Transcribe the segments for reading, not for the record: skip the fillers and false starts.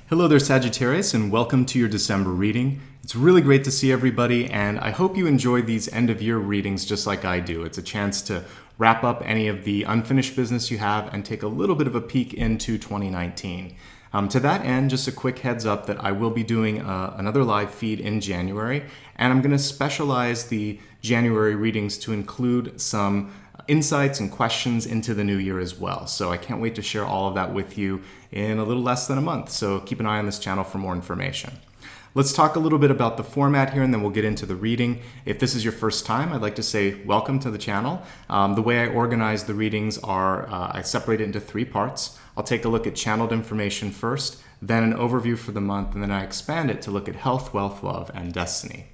Hello there, Sagittarius, and welcome to your December reading. It's really great to see everybody, and I hope you enjoy these end-of-year readings just like I do. It's a chance to wrap up any of the unfinished business you have and take a little bit of a peek into 2019. To that end, just a quick heads up that I will be doing another live feed in January, and I'm going to specialize the January readings to include some insights and questions into the new year as well. So I can't wait to share all of that with you in a little less than a month. So keep an eye on this channel for more information. Let's talk a little bit about the format here and then we'll get into the reading. If this is your first time, I'd like to say welcome to the channel. The way I organize the readings are I separate it into three parts. I'll take a look at channeled information first, then an overview for the month, and then I expand it to look at health, wealth, love, and destiny.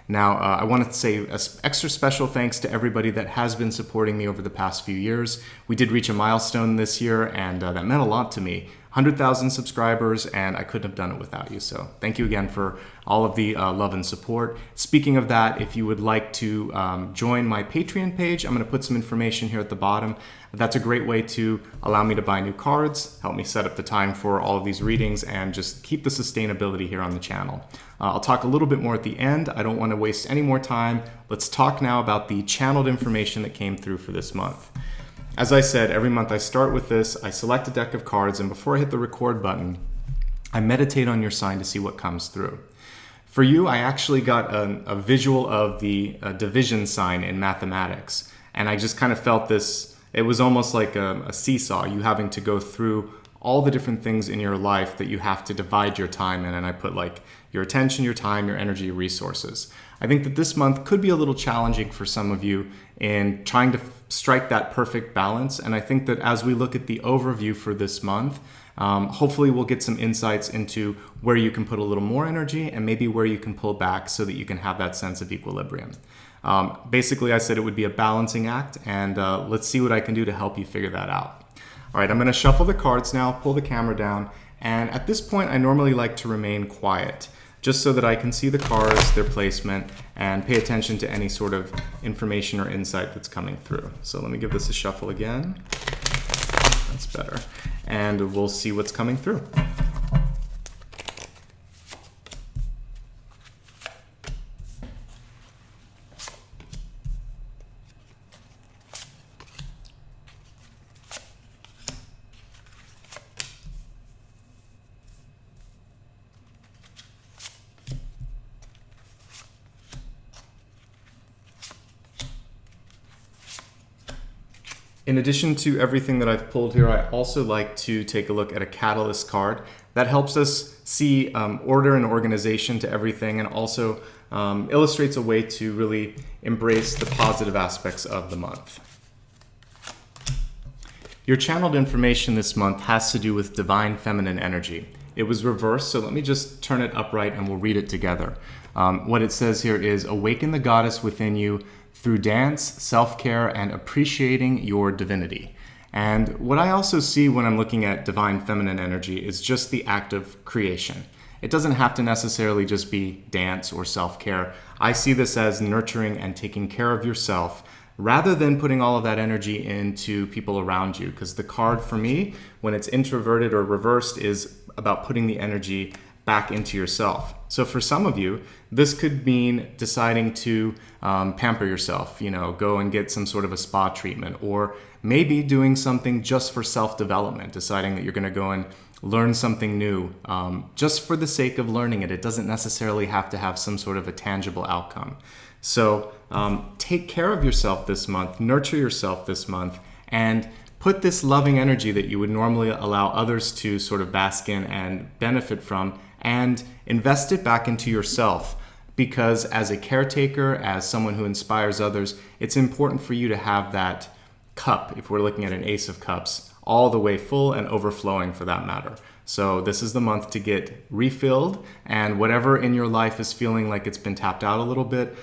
Now, I want to say an extra special thanks to everybody that has been supporting me over the past few years. We did reach a milestone this year, and that meant a lot to me. 100,000 subscribers, and I couldn't have done it without you. So thank you again for all of the love and support. Speaking of that, if you would like to join my Patreon page, I'm going to put some information here at the bottom. That's a great way to allow me to buy new cards, help me set up the time for all of these readings, and just keep the sustainability here on the channel. I'll talk a little bit more at the end. I don't want to waste any more time. Let's talk now about the channeled information that came through for this month. As I said, every month I start with this, I select a deck of cards, and before I hit the record button, I meditate on your sign to see what comes through. For you, I actually got a visual of the division sign in mathematics, and I just kind of felt this, it was almost like a seesaw, you having to go through all the different things in your life that you have to divide your time in, and I put like your attention, your time, your energy, your resources. I think that this month could be a little challenging for some of you in trying to strike that perfect balance, and I think that as we look at the overview for this month, hopefully we'll get some insights into where you can put a little more energy and maybe where you can pull back so that you can have that sense of equilibrium. Basically, I said it would be a balancing act, and let's see what I can do to help you figure that out. All right, I'm going to shuffle the cards now, pull the camera down, and at this point I normally like to remain quiet, just so that I can see the cards, their placement, and pay attention to any sort of information or insight that's coming through. So let me give this a shuffle again. That's better. And we'll see what's coming through. In addition to everything that I've pulled here, I also like to take a look at a catalyst card that helps us see order and organization to everything, and also illustrates a way to really embrace the positive aspects of the month. Your channeled information this month has to do with divine feminine energy. It was reversed, so let me just turn it upright and we'll read it together. What it says here is, awaken the goddess within you through dance, self-care, and appreciating your divinity. And what I also see when I'm looking at divine feminine energy is just the act of creation. It doesn't have to necessarily just be dance or self-care. I see this as nurturing and taking care of yourself rather than putting all of that energy into people around you, because the card for me, when it's introverted or reversed, is about putting the energy back into yourself. So for some of you, this could mean deciding to pamper yourself, go and get some sort of a spa treatment, or maybe doing something just for self-development, deciding that you're going to go and learn something new just for the sake of learning it. It doesn't necessarily have to have some sort of a tangible outcome. So take care of yourself this month, nurture yourself this month, and put this loving energy that you would normally allow others to sort of bask in and benefit from, and invest it back into yourself. Because as a caretaker, as someone who inspires others, it's important for you to have that cup, if we're looking at an ace of cups, all the way full and overflowing for that matter. So this is the month to get refilled, and whatever in your life is feeling like it's been tapped out a little bit,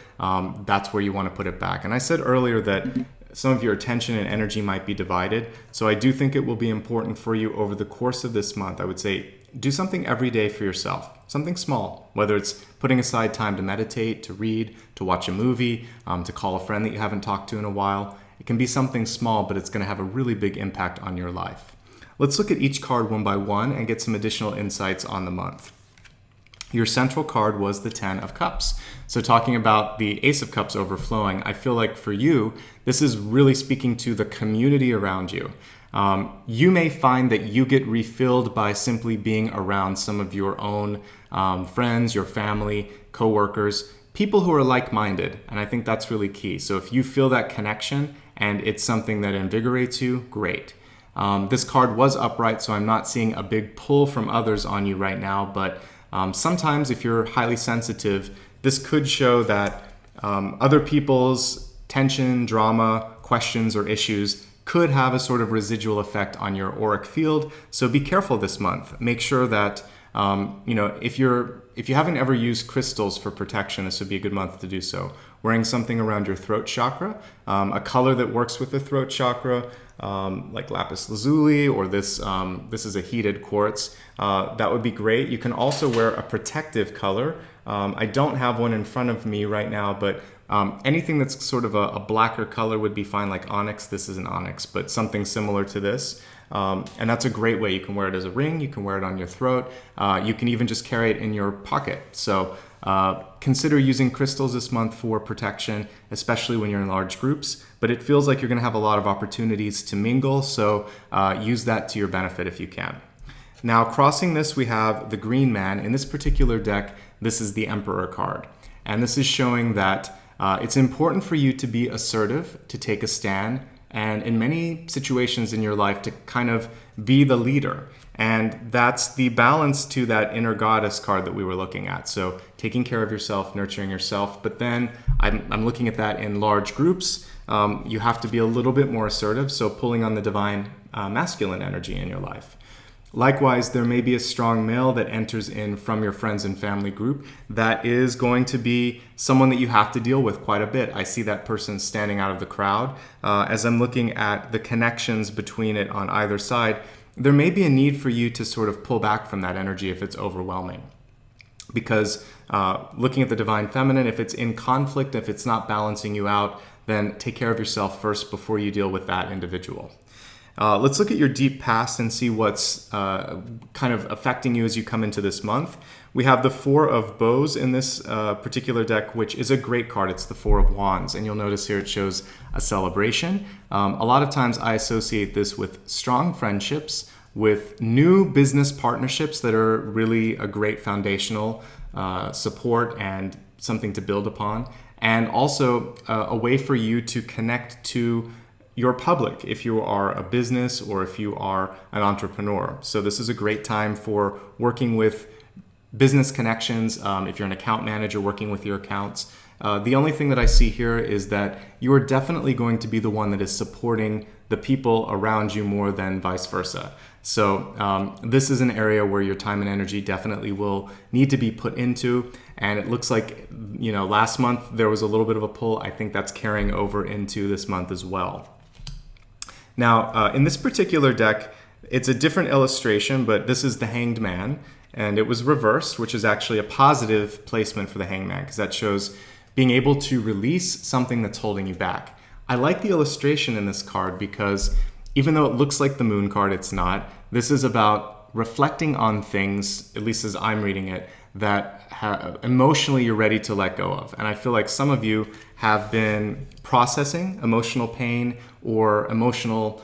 that's where you want to put it back. And I said earlier that some of your attention and energy might be divided. So I do think it will be important for you over the course of this month. I would say do something every day for yourself, something small, whether it's putting aside time to meditate, to read, to watch a movie, to call a friend that you haven't talked to in a while. It can be something small, but it's going to have a really big impact on your life. Let's look at each card one by one and get some additional insights on the month. Your central card was the 10 of Cups. So talking about the Ace of Cups overflowing, I feel like for you, this is really speaking to the community around you. You may find that you get refilled by simply being around some of your own friends, your family, coworkers, people who are like-minded. And I think that's really key. So if you feel that connection and it's something that invigorates you, great. This card was upright, so I'm not seeing a big pull from others on you right now, but sometimes if you're highly sensitive, this could show that other people's tension, drama, questions, or issues could have a sort of residual effect on your auric field. So be careful this month. Make sure that if you haven't ever used crystals for protection, this would be a good month to do so. Wearing something around your throat chakra, a color that works with the throat chakra, like lapis lazuli, or this is a heated quartz, that would be great. You can also wear a protective color. I don't have one in front of me right now, but anything that's sort of a blacker color would be fine, like onyx. This isn't onyx, but something similar to this. And that's a great way. You can wear it as a ring, you can wear it on your throat, you can even just carry it in your pocket. So consider using crystals this month for protection, especially when you're in large groups. But it feels like you're going to have a lot of opportunities to mingle, so use that to your benefit if you can. Now, crossing this, we have the Green Man. In this particular deck, this is the Emperor card. And this is showing that it's important for you to be assertive, to take a stand, and in many situations in your life to kind of be the leader. And that's the balance to that inner goddess card that we were looking at. So taking care of yourself, nurturing yourself. But then I'm looking at that in large groups. You have to be a little bit more assertive. So pulling on the divine masculine energy in your life. Likewise, there may be a strong male that enters in from your friends and family group that is going to be someone that you have to deal with quite a bit. I see that person standing out of the crowd. As I'm looking at the connections between it on either side, there may be a need for you to sort of pull back from that energy if it's overwhelming. Because looking at the divine feminine, if it's in conflict, if it's not balancing you out, then take care of yourself first before you deal with that individual. Let's look at your deep past and see what's kind of affecting you as you come into this month. We have the Four of Bows in this particular deck, which is a great card. It's the Four of Wands. And you'll notice here it shows a celebration. A lot of times I associate this with strong friendships, with new business partnerships that are really a great foundational support and something to build upon. And also a way for you to connect to your public if you are a business or if you are an entrepreneur. So this is a great time for working with business connections. If you're an account manager, working with your accounts. The only thing that I see here is that you are definitely going to be the one that is supporting the people around you more than vice versa. So this is an area where your time and energy definitely will need to be put into. And it looks like, last month there was a little bit of a pull. I think that's carrying over into this month as well. Now, in this particular deck, it's a different illustration, but this is the Hanged Man, and it was reversed, which is actually a positive placement for the Hanged Man, because that shows being able to release something that's holding you back. I like the illustration in this card because even though it looks like the Moon card, it's not. This is about reflecting on things, at least as I'm reading it, that emotionally you're ready to let go of. And I feel like some of you have been processing emotional pain or emotional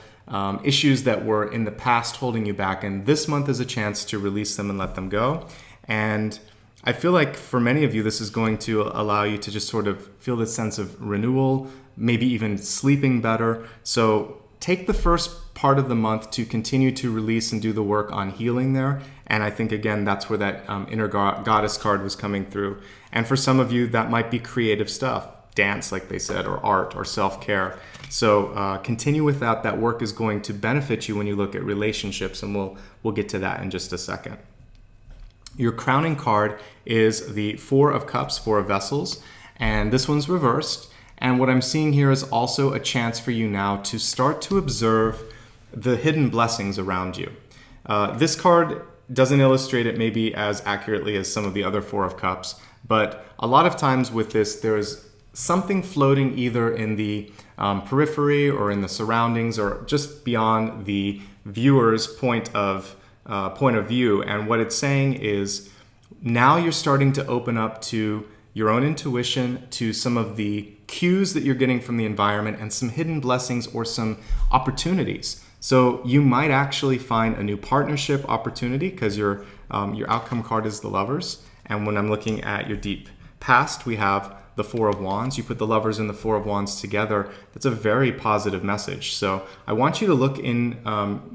issues that were in the past holding you back. And this month is a chance to release them and let them go. And I feel like for many of you, this is going to allow you to just sort of feel this sense of renewal, maybe even sleeping better. So take the first part of the month to continue to release and do the work on healing there. And I think, again, that's where that inner goddess card was coming through. And for some of you, that might be creative stuff, dance, like they said, or art, or self-care. So continue with that. That work is going to benefit you when you look at relationships, and we'll get to that in just a second. Your crowning card is the Four of Cups, Four of Vessels, and this one's reversed. And what I'm seeing here is also a chance for you now to start to observe the hidden blessings around you. This card doesn't illustrate it maybe as accurately as some of the other Four of Cups, but a lot of times with this, there's something floating either in the periphery or in the surroundings or just beyond the viewer's point of view. And what it's saying is now you're starting to open up to your own intuition, to some of the cues that you're getting from the environment, and some hidden blessings or some opportunities. So you might actually find a new partnership opportunity because your outcome card is the Lovers. And when I'm looking at your deep past, we have the Four of Wands. You put the Lovers and the Four of Wands together. That's a very positive message. So I want you to look in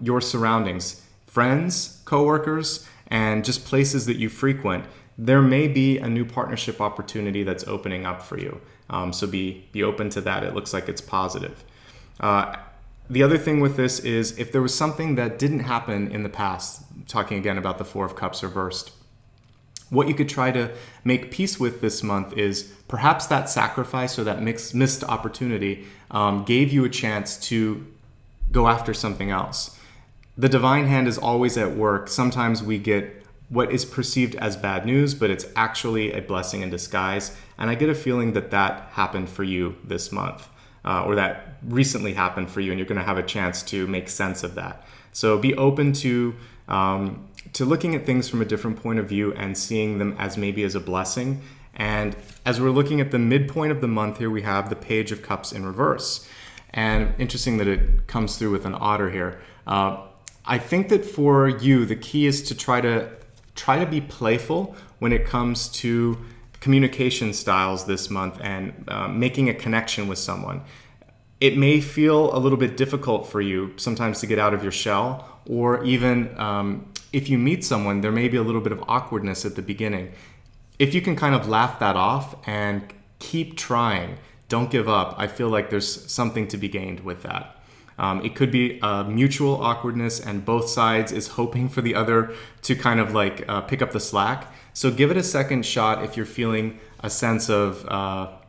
your surroundings, friends, coworkers, and just places that you frequent. There may be a new partnership opportunity that's opening up for you. So be open to that. It looks like it's positive. The other thing with this is if there was something that didn't happen in the past, talking again about the Four of Cups reversed, what you could try to make peace with this month is perhaps that sacrifice or that missed opportunity gave you a chance to go after something else. The divine hand is always at work. Sometimes we get what is perceived as bad news, but it's actually a blessing in disguise. And I get a feeling that that happened for you this month, or that recently happened for you, and you're going to have a chance to make sense of that. So be open to looking at things from a different point of view and seeing them as maybe as a blessing. And as we're looking at the midpoint of the month here, we have the Page of Cups in reverse. And interesting that it comes through with an otter here. I think that for you, the key is to try to be playful when it comes to communication styles this month and making a connection with someone. It may feel a little bit difficult for you sometimes to get out of your shell, or even if you meet someone, there may be a little bit of awkwardness at the beginning. If you can kind of laugh that off and keep trying, don't give up, I feel like there's something to be gained with that. It could be a mutual awkwardness and both sides is hoping for the other to kind of like pick up the slack. So give it a second shot if you're feeling a sense of,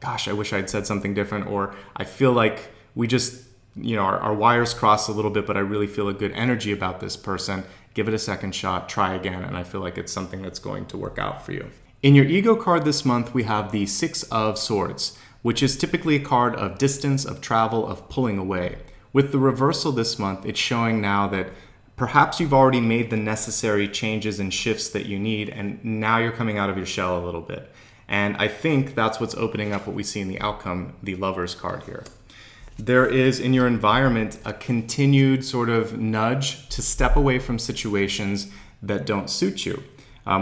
gosh, I wish I'd said something different, or I feel like we just, our wires cross a little bit, but I really feel a good energy about this person. Give it a second shot, try again, and I feel like it's something that's going to work out for you. In your ego card this month, we have the Six of Swords, which is typically a card of distance, of travel, of pulling away. With the reversal this month, it's showing now that perhaps you've already made the necessary changes and shifts that you need, and now you're coming out of your shell a little bit. And I think that's what's opening up what we see in the outcome, the Lovers card here. There is in your environment a continued sort of nudge to step away from situations that don't suit you.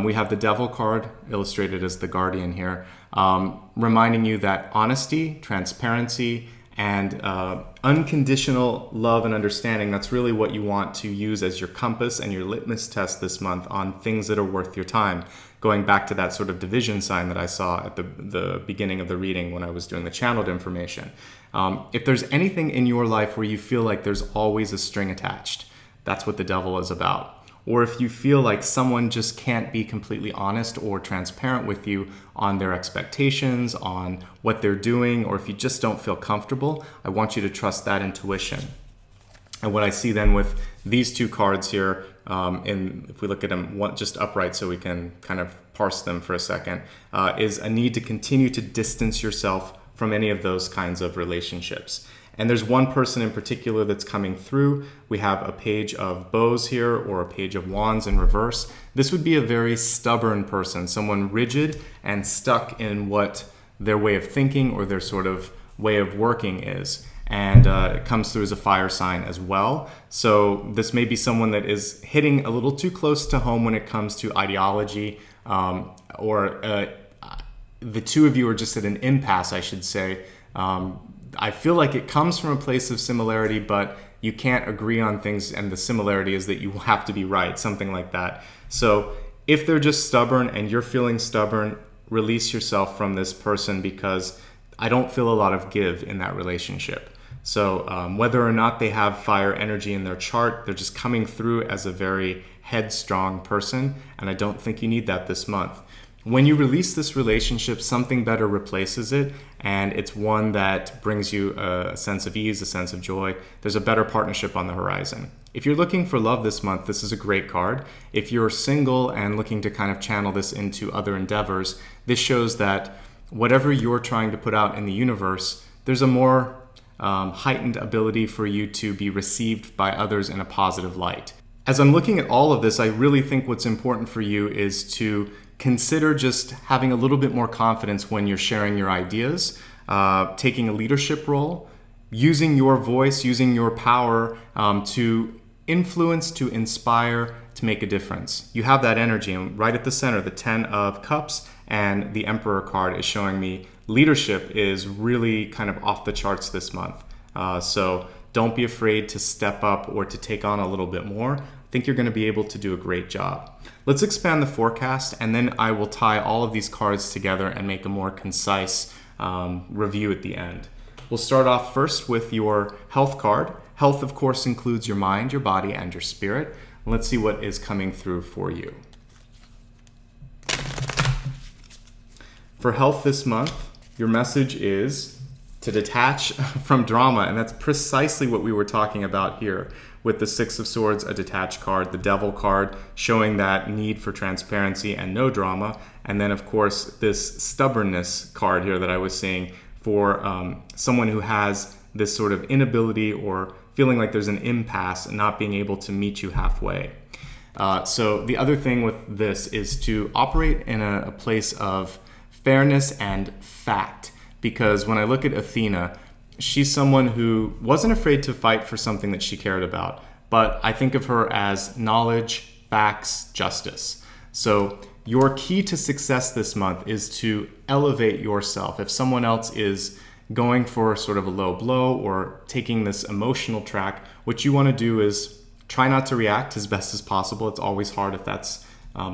We have the Devil card illustrated as the Guardian here, reminding you that honesty, transparency, and unconditional love and understanding, that's really what you want to use as your compass and your litmus test this month on things that are worth your time. Going back to that sort of division sign that I saw at the beginning of the reading when I was doing the channeled information. If there's anything in your life where you feel like there's always a string attached, that's what the Devil is about. Or if you feel like someone just can't be completely honest or transparent with you on their expectations, on what they're doing, or if you just don't feel comfortable, I want you to trust that intuition. And what I see then with these two cards here, if we look at them just upright so we can kind of parse them for a second, is a need to continue to distance yourself from any of those kinds of relationships. And there's one person in particular that's coming through. We have a Page of Bows here, or a Page of Wands in reverse. This would be a very stubborn person, someone rigid and stuck in what their way of thinking or their sort of way of working is. And it comes through as a fire sign as well. So this may be someone that is hitting a little too close to home when it comes to ideology, or the two of you are just at an impasse, I should say. I feel like it comes from a place of similarity, but you can't agree on things, and the similarity is that you have to be right, something like that. So if they're just stubborn and you're feeling stubborn, release yourself from this person, because I don't feel a lot of give in that relationship. So whether or not they have fire energy in their chart, they're just coming through as a very headstrong person, and I don't think you need that this month. When you release this relationship, something better replaces it, and it's one that brings you a sense of ease, a sense of joy. There's a better partnership on the horizon. If you're looking for love this month, this is a great card. If you're single and looking to kind of channel this into other endeavors, this shows that whatever you're trying to put out in the universe, there's a more heightened ability for you to be received by others in a positive light. As I'm looking at all of this, I really think what's important for you is to consider just having a little bit more confidence when you're sharing your ideas, taking a leadership role, using your voice, using your power to influence, to inspire, to make a difference. You have that energy, and right at the center, the 10 of Cups and the Emperor card is showing me leadership is really kind of off the charts this month. So don't be afraid to step up or to take on a little bit more. I think you're going to be able to do a great job. Let's expand the forecast, and then I will tie all of these cards together and make a more concise review at the end. We'll start off first with your health card. Health, of course, includes your mind, your body, and your spirit. Let's see what is coming through for you. For health this month, your message is to detach from drama, and that's precisely what we were talking about here with the Six of Swords, a detached card, the Devil card showing that need for transparency and no drama, and then of course this stubbornness card here that I was seeing for someone who has this sort of inability or feeling like there's an impasse and not being able to meet you halfway. So the other thing with this is to operate in a place of fairness and fact, because when I look at Athena, she's someone who wasn't afraid to fight for something that she cared about, but I think of her as knowledge, facts, justice. So your key to success this month is to elevate yourself. If someone else is going for sort of a low blow or taking this emotional track, what you want to do is try not to react as best as possible. It's always hard if that's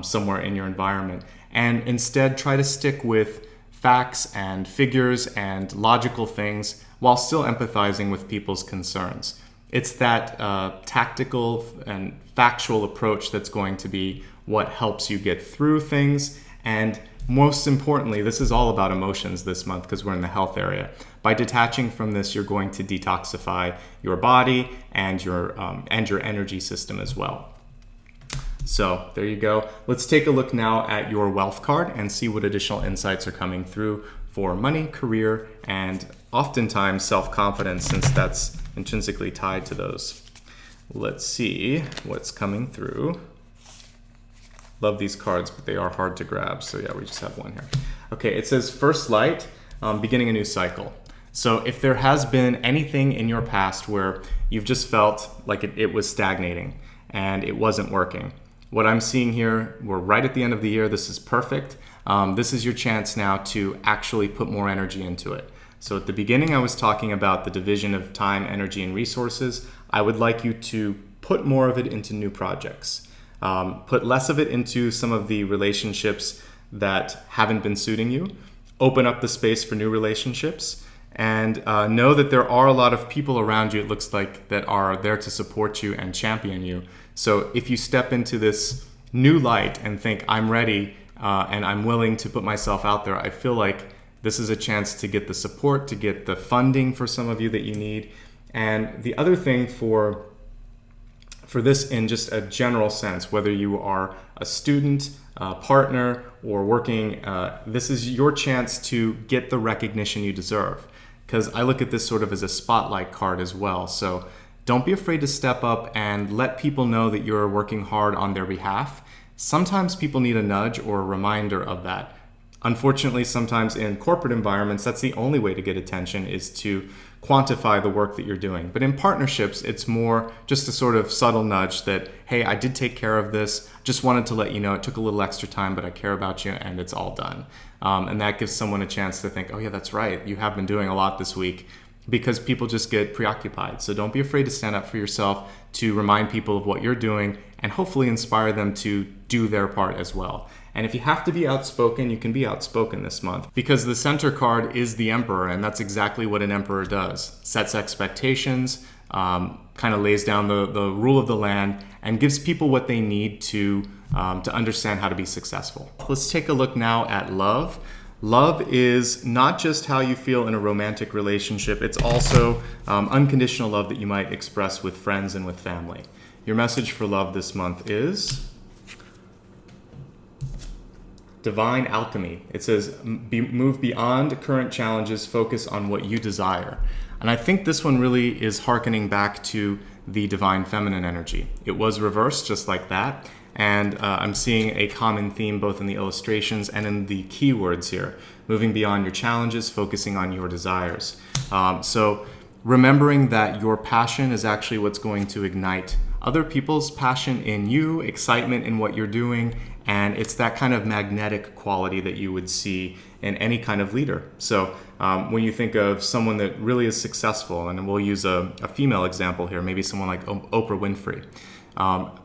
somewhere in your environment. And instead try to stick with facts and figures and logical things while still empathizing with people's concerns. It's that tactical and factual approach that's going to be what helps you get through things. And most importantly, this is all about emotions this month because we're in the health area. By detaching from this, you're going to detoxify your body and your energy system as well. So there you go. Let's take a look now at your wealth card and see what additional insights are coming through for money, career, and oftentimes self-confidence, since that's intrinsically tied to those. Let's see what's coming through. Love these cards, but they are hard to grab. So yeah, we just have one here. Okay, it says first light, beginning a new cycle. So if there has been anything in your past where you've just felt like it was stagnating and it wasn't working, what I'm seeing here, we're right at the end of the year. This is perfect. This is your chance now to actually put more energy into it. So at the beginning, I was talking about the division of time, energy, and resources. I would like you to put more of it into new projects. Put less of it into some of the relationships that haven't been suiting you. Open up the space for new relationships. And know that there are a lot of people around you, it looks like, that are there to support you and champion you. So if you step into this new light and think, I'm ready and I'm willing to put myself out there, I feel like this is a chance to get the support, to get the funding for some of you that you need. And the other thing for this in just a general sense, whether you are a student, a partner, or working, this is your chance to get the recognition you deserve. Because I look at this sort of as a spotlight card as well. So don't be afraid to step up and let people know that you're working hard on their behalf. Sometimes people need a nudge or a reminder of that. Unfortunately, sometimes in corporate environments, that's the only way to get attention, is to quantify the work that you're doing. But in partnerships, it's more just a sort of subtle nudge that, hey, I did take care of this. Just wanted to let you know it took a little extra time, but I care about you and it's all done. And that gives someone a chance to think, oh yeah, that's right. You have been doing a lot this week, because people just get preoccupied. So don't be afraid to stand up for yourself, to remind people of what you're doing, and hopefully inspire them to do their part as well. And if you have to be outspoken, you can be outspoken this month, because the center card is the Emperor, and that's exactly what an Emperor does. Sets expectations, kind of lays down the rule of the land, and gives people what they need to understand how to be successful. Let's take a look now at love. Love is not just how you feel in a romantic relationship, it's also unconditional love that you might express with friends and with family. Your message for love this month is divine alchemy. It says, move beyond current challenges, focus on what you desire. And I think this one really is hearkening back to the divine feminine energy. It was reversed just like that. And I'm seeing a common theme both in the illustrations and in the keywords here. Moving beyond your challenges, focusing on your desires. So remembering that your passion is actually what's going to ignite other people's passion in you, excitement in what you're doing, and it's that kind of magnetic quality that you would see in any kind of leader. So when you think of someone that really is successful, and we'll use a female example here, maybe someone like Oprah Winfrey.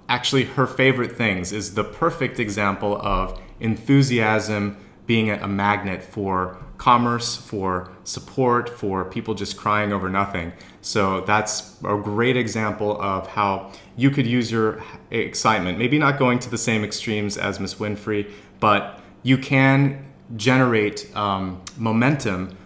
Actually, her favorite things is the perfect example of enthusiasm being a magnet for commerce, for support, for people just crying over nothing. So that's a great example of how you could use your excitement, maybe not going to the same extremes as Miss Winfrey, but you can generate momentum,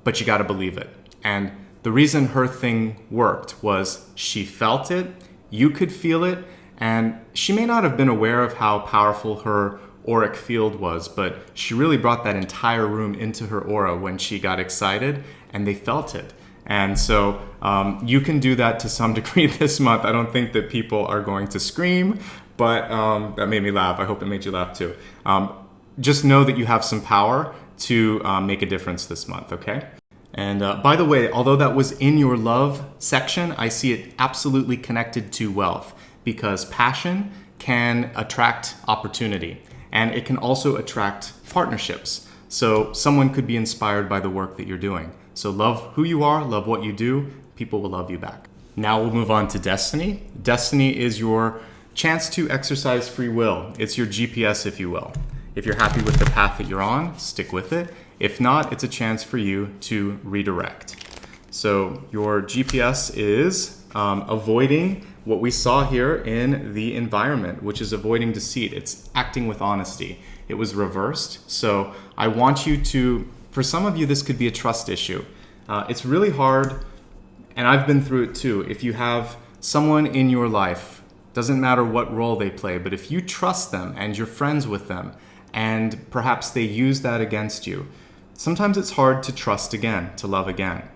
but you got to believe it. And the reason her thing worked was she felt it, you could feel it, and she may not have been aware of how powerful her auric field was, but she really brought that entire room into her aura when she got excited, and they felt it. And so you can do that to some degree this month. I don't think that people are going to scream, but that made me laugh. I hope it made you laugh too. Just know that you have some power to make a difference this month, okay? And by the way, although that was in your love section, I see it absolutely connected to wealth, because passion can attract opportunity, and it can also attract partnerships. So someone could be inspired by the work that you're doing. So love who you are, love what you do, people will love you back. Now we'll move on to destiny. Destiny is your chance to exercise free will. It's your GPS, if you will. If you're happy with the path that you're on, stick with it. If not, it's a chance for you to redirect. So your GPS is avoiding what we saw here in the environment, which is avoiding deceit. It's acting with honesty. It was reversed. So I want you to, for some of you, this could be a trust issue. It's really hard, and I've been through it too. If you have someone in your life, doesn't matter what role they play, but if you trust them and you're friends with them, and perhaps they use that against you, sometimes it's hard to trust again, to love again.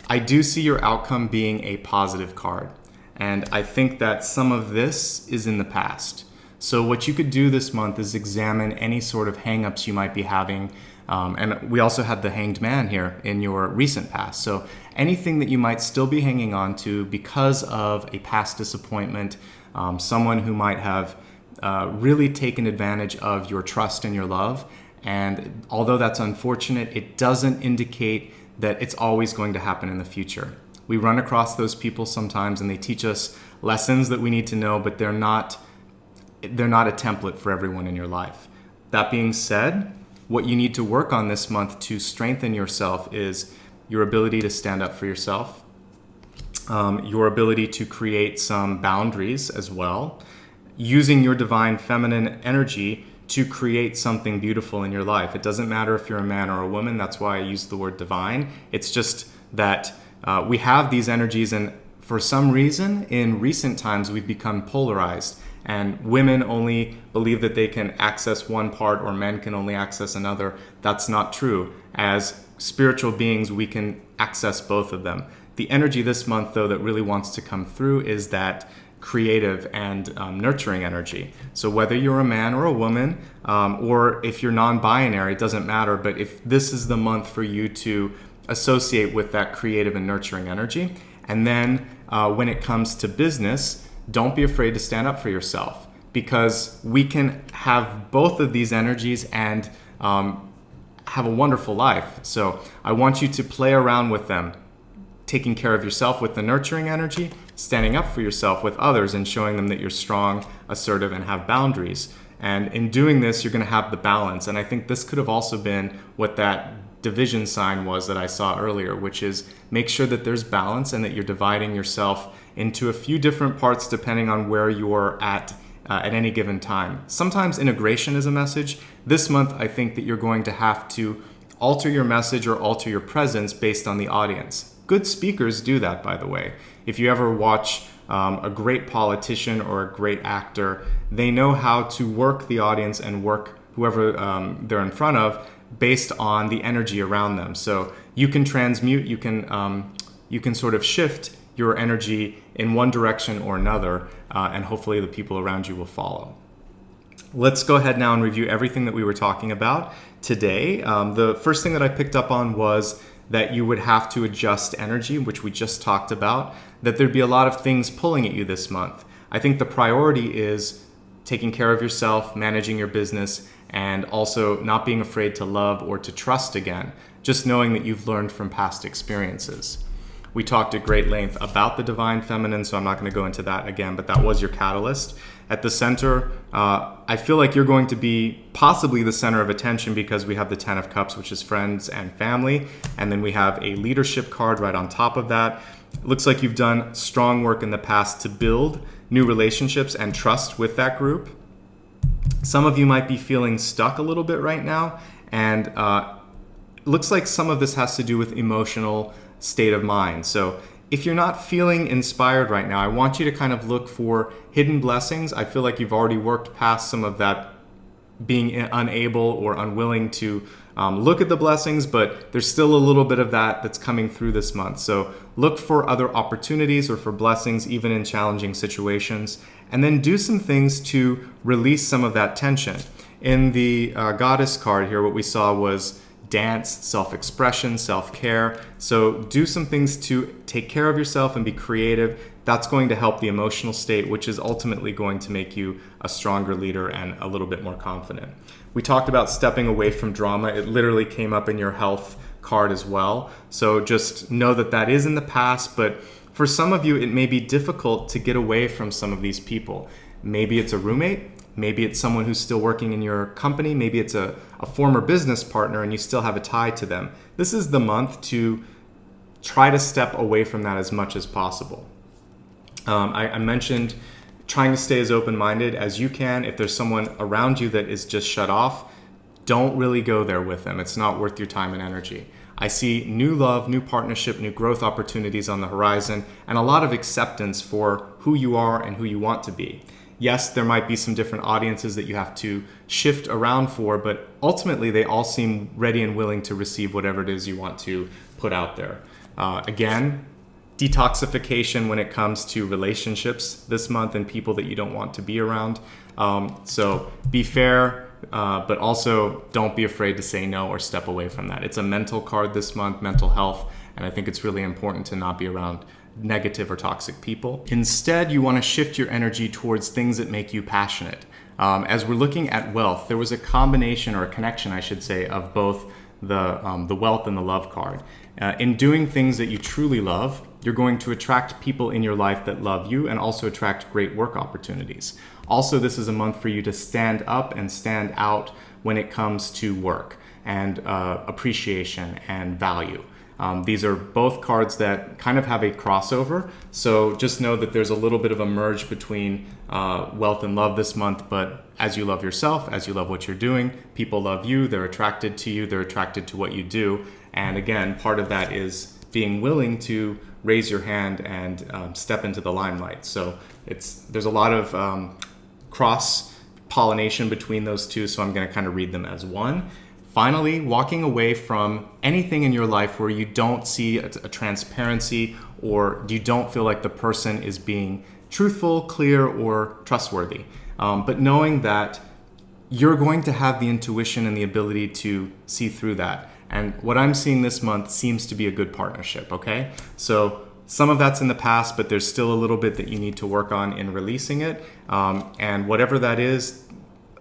I do see your outcome being a positive card. And I think that some of this is in the past. So what you could do this month is examine any sort of hang-ups you might be having. And we also had the Hanged Man here in your recent past. So anything that you might still be hanging on to because of a past disappointment, someone who might have really taken advantage of your trust and your love. And although that's unfortunate, it doesn't indicate that it's always going to happen in the future. We run across those people sometimes and they teach us lessons that we need to know, but they're not a template for everyone in your life. That being said, what you need to work on this month to strengthen yourself is your ability to stand up for yourself, your ability to create some boundaries as well, using your divine feminine energy to create something beautiful in your life. It doesn't matter if you're a man or a woman. That's why I use the word divine. It's just that we have these energies, and for some reason in recent times we've become polarized, and women only believe that they can access one part or men can only access another. That's not true. As spiritual beings, we can access both of them. The energy this month, though, that really wants to come through is that creative and nurturing energy. So whether you're a man or a woman, or if you're non-binary, it doesn't matter. But if this is the month for you to associate with that creative and nurturing energy, and then when it comes to business, don't be afraid to stand up for yourself, because we can have both of these energies and have a wonderful life. So I want you to play around with them, taking care of yourself with the nurturing energy, standing up for yourself with others and showing them that you're strong, assertive, and have boundaries. And in doing this, you're going to have the balance. And I think this could have also been what that division sign was that I saw earlier, which is make sure that there's balance and that you're dividing yourself into a few different parts depending on where you're at any given time. Sometimes integration is a message. This month, I think that you're going to have to alter your message or alter your presence based on the audience. Good speakers do that, by the way. If you ever watch a great politician or a great actor, they know how to work the audience and work whoever they're in front of based on the energy around them. So you can transmute, you can you can sort of shift your energy in one direction or another, and hopefully the people around you will follow. Let's go ahead now and review everything that we were talking about today. The first thing that I picked up on was that you would have to adjust energy, which we just talked about, that there'd be a lot of things pulling at you this month. I think the priority is taking care of yourself, managing your business, and also not being afraid to love or to trust again, just knowing that you've learned from past experiences. We talked at great length about the divine feminine, so I'm not going to go into that again, but that was your catalyst. At the center, I feel like you're going to be possibly the center of attention because we have the 10 of Cups, which is friends and family, and then we have a leadership card right on top of that. It looks like you've done strong work in the past to build new relationships and trust with that group. Some of you might be feeling stuck a little bit right now, and it looks like some of this has to do with emotional state of mind. So if you're not feeling inspired right now, I want you to kind of look for hidden blessings. I feel like you've already worked past some of that being unable or unwilling to look at the blessings, but there's still a little bit of that that's coming through this month. So look for other opportunities or for blessings, even in challenging situations, and then do some things to release some of that tension. In the Goddess card here, what we saw was dance, self-expression, self-care. So do some things to take care of yourself and be creative. That's going to help the emotional state, which is ultimately going to make you a stronger leader and a little bit more confident. We talked about stepping away from drama. It literally came up in your health card as well. So just know that that is in the past, but for some of you, it may be difficult to get away from some of these people. Maybe it's a roommate. Maybe it's someone who's still working in your company. Maybe it's a former business partner and you still have a tie to them. This is the month to try to step away from that as much as possible. I mentioned trying to stay as open-minded as you can. If there's someone around you that is just shut off, don't really go there with them. It's not worth your time and energy. I see new love, new partnership, new growth opportunities on the horizon, and a lot of acceptance for who you are and who you want to be. Yes, there might be some different audiences that you have to shift around for, but ultimately they all seem ready and willing to receive whatever it is you want to put out there. Again, detoxification when it comes to relationships this month and people that you don't want to be around. So be fair, but also don't be afraid to say no or step away from that. It's a mental card this month, mental health, and I think it's really important to not be around negative or toxic people. Instead, you want to shift your energy towards things that make you passionate. As we're looking at wealth, there was a combination or a connection, I should say, of both the wealth and the love card. In doing things that you truly love, you're going to attract people in your life that love you and also attract great work opportunities. Also, this is a month for you to stand up and stand out when it comes to work and appreciation and value. These are both cards that kind of have a crossover, so just know that there's a little bit of a merge between wealth and love this month, but as you love yourself, as you love what you're doing, people love you, they're attracted to you, they're attracted to what you do, and again, part of that is being willing to raise your hand and step into the limelight. So there's a lot of cross-pollination between those two, so I'm going to kind of read them as one. Finally, walking away from anything in your life where you don't see a transparency or you don't feel like the person is being truthful, clear, or trustworthy. But knowing that you're going to have the intuition and the ability to see through that. And what I'm seeing this month seems to be a good partnership, okay? So some of that's in the past, but there's still a little bit that you need to work on in releasing it. And whatever that is,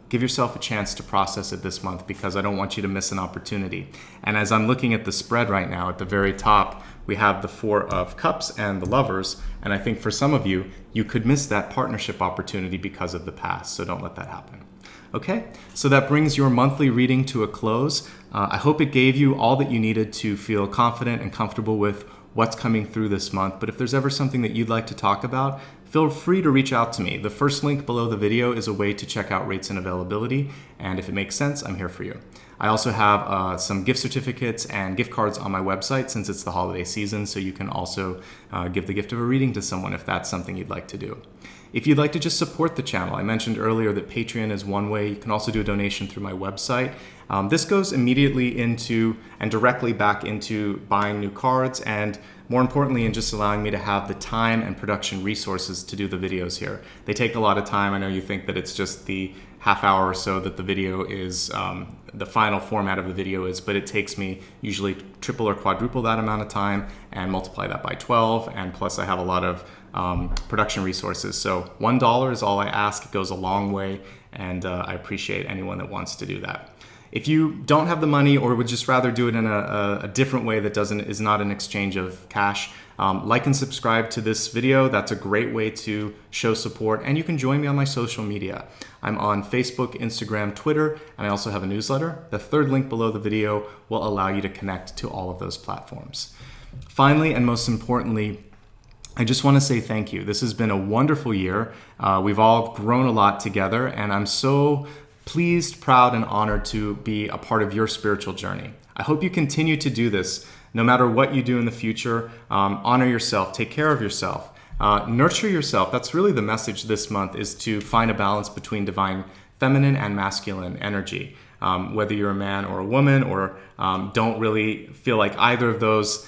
give yourself a chance to process it this month because I don't want you to miss an opportunity. And as I'm looking at the spread right now, at the very top, we have the 4 of Cups and the Lovers. And I think for some of you, you could miss that partnership opportunity because of the past. So don't let that happen. Okay, so that brings your monthly reading to a close. I hope it gave you all that you needed to feel confident and comfortable with what's coming through this month. But if there's ever something that you'd like to talk about, feel free to reach out to me. The first link below the video is a way to check out rates and availability. And if it makes sense, I'm here for you. I also have some gift certificates and gift cards on my website since it's the holiday season. So you can also give the gift of a reading to someone if that's something you'd like to do. If you'd like to just support the channel, I mentioned earlier that Patreon is one way. You can also do a donation through my website. This goes immediately into and directly back into buying new cards, and more importantly, in just allowing me to have the time and production resources to do the videos here. They take a lot of time. I know you think that it's just the half hour or so that the video is, the final format of the video is, but it takes me usually triple or quadruple that amount of time and multiply that by 12. And plus I have a lot of production resources. So $1 is all I ask. It goes a long way, and I appreciate anyone that wants to do that. If you don't have the money or would just rather do it in a different way that is not an exchange of cash, like and subscribe to this video. That's a great way to show support, and you can join me on my social media. I'm on Facebook, Instagram, Twitter, and I also have a newsletter. The third link below the video will allow you to connect to all of those platforms. Finally, and most importantly, I just want to say thank you. This has been a wonderful year. We've all grown a lot together, and I'm so pleased, proud, and honored to be a part of your spiritual journey. I hope you continue to do this no matter what you do in the future. Honor yourself, take care of yourself, nurture yourself. That's really the message this month, is to find a balance between divine feminine and masculine energy. Whether you're a man or a woman, or don't really feel like either of those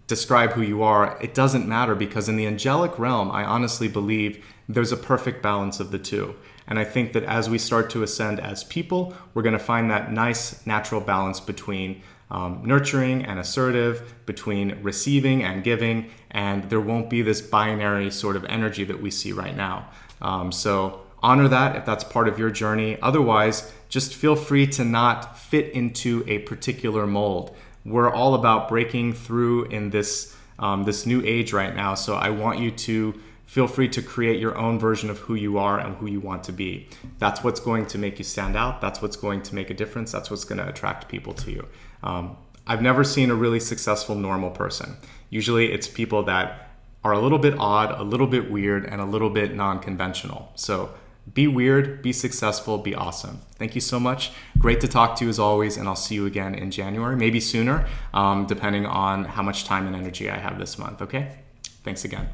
describe who you are, it doesn't matter, because in the angelic realm, I honestly believe there's a perfect balance of the two. And I think that as we start to ascend as people, we're going to find that nice natural balance between nurturing and assertive, between receiving and giving, and there won't be this binary sort of energy that we see right now. So honor that if that's part of your journey. Otherwise, just feel free to not fit into a particular mold. We're all about breaking through in this new age right now. So I want you to feel free to create your own version of who you are and who you want to be. That's what's going to make you stand out. That's what's going to make a difference. That's what's going to attract people to you. I've never seen a really successful normal person. Usually it's people that are a little bit odd, a little bit weird, and a little bit non-conventional. So be weird, be successful, be awesome. Thank you so much. Great to talk to you as always, and I'll see you again in January, maybe sooner, depending on how much time and energy I have this month, okay? Thanks again.